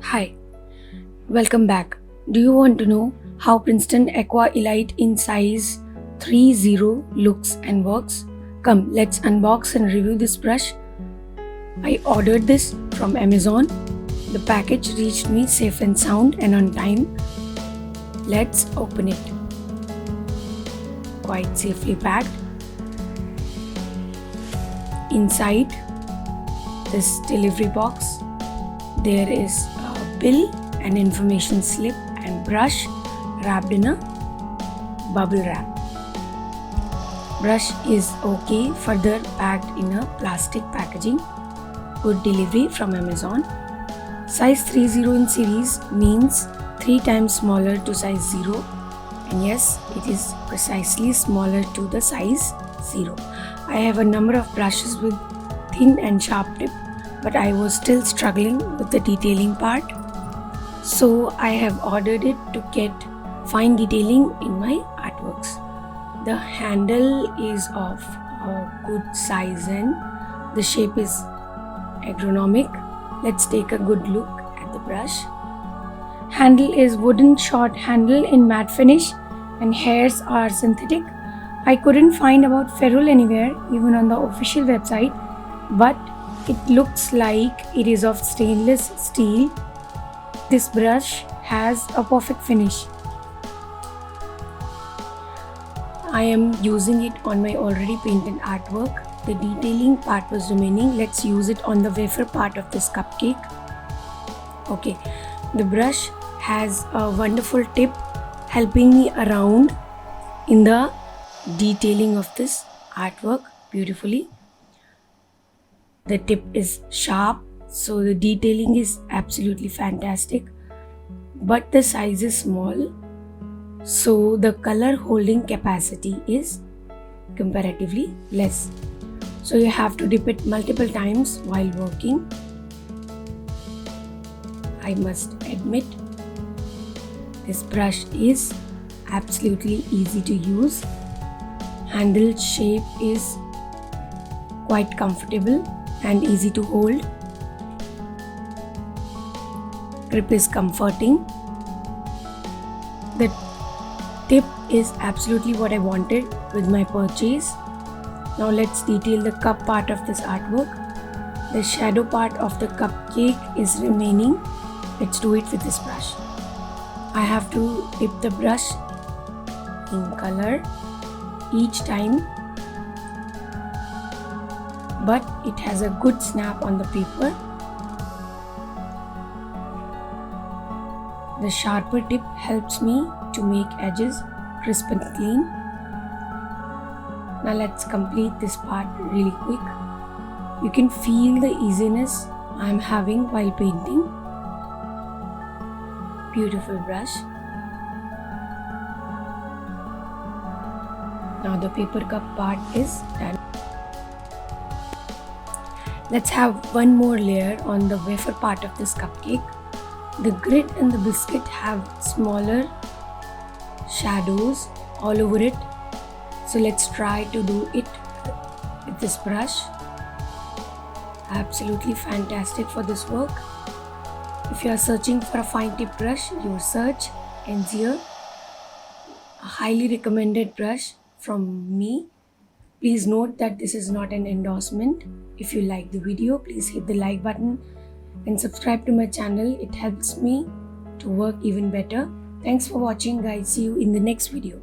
Hi, welcome back. Do you want to know how Princeton Aqua Elite in size 30 looks and works? Come, let's unbox and review this brush. I ordered this from Amazon. The package reached me safe and sound and on time. Let's open it. Quite safely packed. Inside this delivery box, there is a bill, an information slip and brush wrapped in a bubble wrap. Brush is okay, further packed in a plastic packaging. Good delivery from Amazon. Size 30 in series means 3 times smaller to size 0, and yes, it is precisely smaller to the size 0. I have a number of brushes with thin and sharp tip, but I was still struggling with the detailing part, so I have ordered it to get fine detailing in my artworks. The handle is of a good size and the shape is ergonomic. Let's take a good look at the brush. Handle is wooden short handle in matte finish and hairs are synthetic. I couldn't find about ferrule anywhere, even on the official website, but it looks like it is of stainless steel. This brush has a perfect finish. I am using it on my already painted artwork. The detailing part was remaining. Let's use it on the wafer part of this cupcake. Okay, the brush has a wonderful tip helping me around in the detailing of this artwork beautifully. The tip is sharp, so the detailing is absolutely fantastic, but the size is small, so the color holding capacity is comparatively less. So you have to dip it multiple times while working. I must admit, this brush is absolutely easy to use. Handle shape is quite comfortable and easy to hold. Grip is comforting. The tip is absolutely what I wanted with my purchase. Now let's detail the cup part of this artwork. The shadow part of the cupcake is remaining. Let's do it with this brush. I have to dip the brush in color each time, but it has a good snap on the paper. The sharper tip helps me to make edges crisp and clean. Now let's complete this part really quick. You can feel the easiness I'm having while painting. Beautiful brush. Now the paper cup part is done. Let's have one more layer on the wafer part of this cupcake. The grid and the biscuit have smaller shadows all over it. So let's try to do it with this brush. Absolutely fantastic for this work. If you are searching for a fine tip brush, your search ends here. A highly recommended brush from me. Please note that this is not an endorsement. If you like the video, please hit the like button and subscribe to my channel. It helps me to work even better. Thanks for watching, guys. See you in the next video.